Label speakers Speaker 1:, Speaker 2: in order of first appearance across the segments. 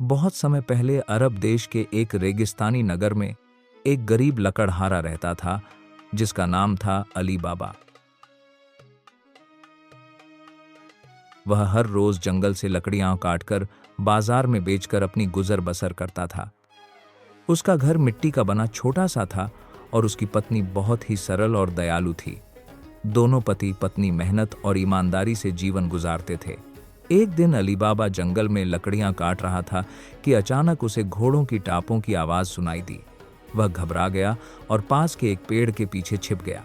Speaker 1: बहुत समय पहले अरब देश के एक रेगिस्तानी नगर में एक गरीब लकड़हारा रहता था जिसका नाम था अली बाबा। वह हर रोज जंगल से लकड़ियां काटकर बाजार में बेचकर अपनी गुजर बसर करता था। उसका घर मिट्टी का बना छोटा सा था और उसकी पत्नी बहुत ही सरल और दयालु थी। दोनों पति पत्नी मेहनत और ईमानदारी से जीवन गुजारते थे। एक दिन अली बाबा जंगल में लकड़ियां काट रहा था कि अचानक उसे घोड़ों की टापों की आवाज सुनाई दी। वह घबरा गया और पास के एक पेड़ के पीछे छिप गया।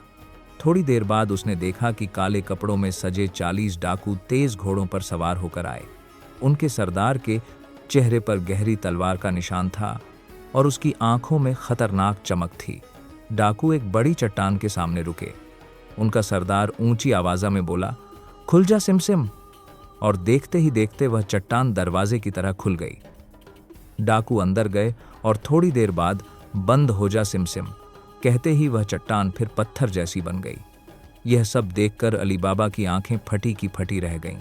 Speaker 1: थोड़ी देर बाद उसने देखा कि काले कपड़ों में सजे 40 डाकू तेज घोड़ों पर सवार होकर आए। उनके सरदार के चेहरे पर गहरी तलवार का निशान था और उसकी आंखों में खतरनाक चमक थी। डाकू एक बड़ी चट्टान के सामने रुके। उनका सरदार ऊंची आवाज़ में बोला, खुल जा सिमसिम। और देखते ही देखते वह चट्टान दरवाजे की तरह खुल गई। डाकू अंदर गए और थोड़ी देर बाद बंद हो जा सिमसिम कहते ही वह चट्टान फिर पत्थर जैसी बन गई। यह सब देखकर अली बाबा की आंखें फटी की फटी रह गईं।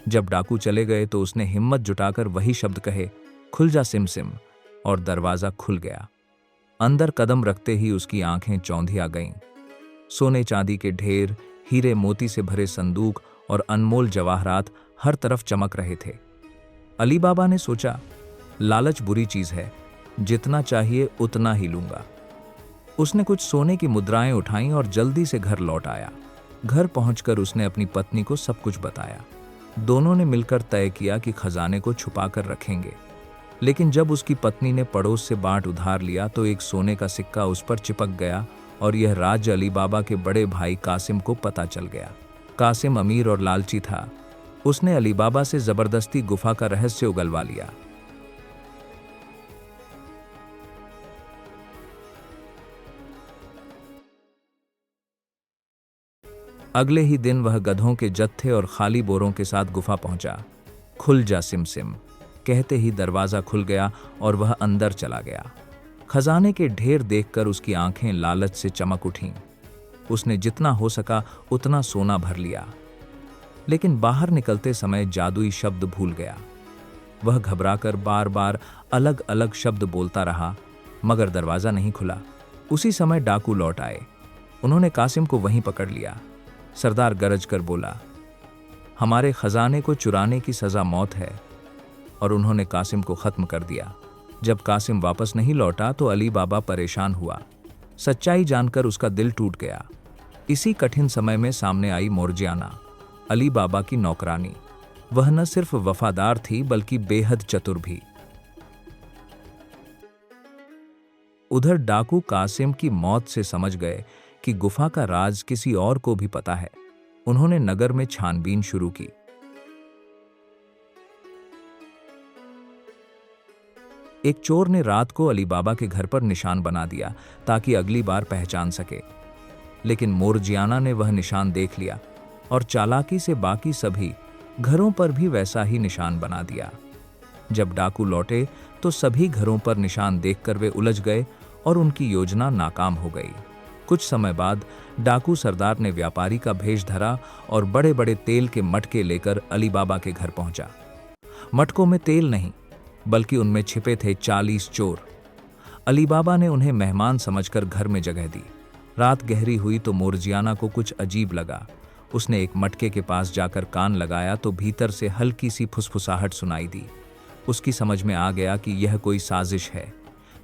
Speaker 1: जब डाकू चले गए तो उसने हिम्मत जुटाकर वही शब्द कहे, खुल जा सिमसिम, और दरवाजा खुल गया। अंदर कदम रखते ही उसकी आंखें चौंधिया गईं। सोने चांदी के ढेर, हीरे मोती से भरे संदूक और अनमोल जवाहरात हर तरफ चमक रहे थे। अली बाबा ने सोचा, लालच बुरी चीज है, जितना चाहिए उतना ही लूंगा। उसने कुछ सोने की मुद्राएं उठाईं और जल्दी से घर लौट आया। घर पहुंचकर उसने अपनी पत्नी को सब कुछ बताया। दोनों ने मिलकर तय किया कि खजाने को छुपा कर रखेंगे। लेकिन जब उसकी पत्नी ने पड़ोस से बांट उधार लिया तो एक सोने का सिक्का उस पर चिपक गया और यह राज अली बाबा के बड़े भाई कासिम को पता चल गया। कासिम अमीर और लालची था। उसने अली बाबा से जबरदस्ती गुफा का रहस्य उगलवा लिया। अगले ही दिन वह गधों के जत्थे और खाली बोरों के साथ गुफा पहुंचा। खुल जा सिमसिम कहते ही दरवाजा खुल गया और वह अंदर चला गया। खजाने के ढेर देखकर उसकी आंखें लालच से चमक उठीं। उसने जितना हो सका उतना सोना भर लिया, लेकिन बाहर निकलते समय जादुई शब्द भूल गया। वह घबराकर बार बार अलग अलग शब्द बोलता रहा, मगर दरवाजा नहीं खुला। उसी समय डाकू लौट आए। उन्होंने कासिम को वहीं पकड़ लिया। सरदार गरज कर बोला, हमारे खजाने को चुराने की सजा मौत है, और उन्होंने कासिम को खत्म कर दिया। जब कासिम वापस नहीं लौटा तो अली बाबा परेशान हुआ। सच्चाई जानकर उसका दिल टूट गया। इसी कठिन समय में सामने आई मोरजियाना, अली बाबा की नौकरानी। वह न सिर्फ वफादार थी बल्कि बेहद चतुर भी। उधर डाकू कासिम की मौत से समझ गए कि गुफा का राज किसी और को भी पता है। उन्होंने नगर में छानबीन शुरू की। एक चोर ने रात को अली बाबा के घर पर निशान बना दिया ताकि अगली बार पहचान सके। लेकिन मोरजियाना ने वह निशान देख लिया और चालाकी से बाकी सभी घरों पर भी वैसा ही निशान बना दिया। जब डाकू लौटे तो सभी घरों पर निशान देखकर वे उलझ गए और उनकी योजना नाकाम हो गई। कुछ समय बाद डाकू सरदार ने व्यापारी का भेष धरा और बड़े बड़े तेल के मटके लेकर अली बाबा के घर पहुंचा। मटकों में तेल नहीं, बल्कि उनमें छिपे थे 40 चोर। अली बाबा ने उन्हें मेहमान समझकर घर में जगह दी। रात गहरी हुई तो मोरजियाना को कुछ अजीब लगा। उसने एक मटके के पास जाकर कान लगाया तो भीतर से हल्की सी फुसफुसाहट सुनाई दी। उसकी समझ में आ गया कि यह कोई साजिश है।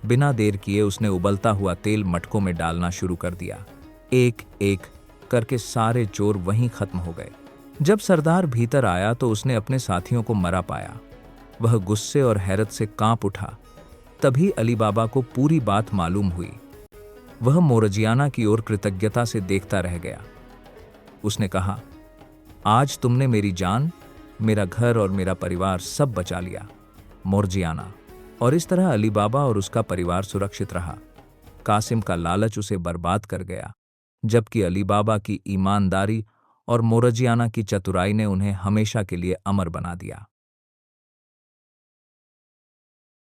Speaker 1: बिना देर किए उसने उबलता हुआ तेल मटकों में डालना शुरू कर दिया। एक एक करके सारे चोर वहीं खत्म हो गए। जब सरदार भीतर आया तो उसने अपने साथियों को मरा पाया। वह गुस्से और हैरत से कांप उठा। तभी अली बाबा को पूरी बात मालूम हुई। वह मोरजियाना की ओर कृतज्ञता से देखता रह गया। उसने कहा, आज तुमने मेरी जान, मेरा घर और मेरा परिवार सब बचा लिया, मोरजियाना। और इस तरह अली बाबा और उसका परिवार सुरक्षित रहा। कासिम का लालच उसे बर्बाद कर गया, जबकि अली बाबा की ईमानदारी और मोरजियाना की चतुराई ने उन्हें हमेशा के लिए अमर बना दिया।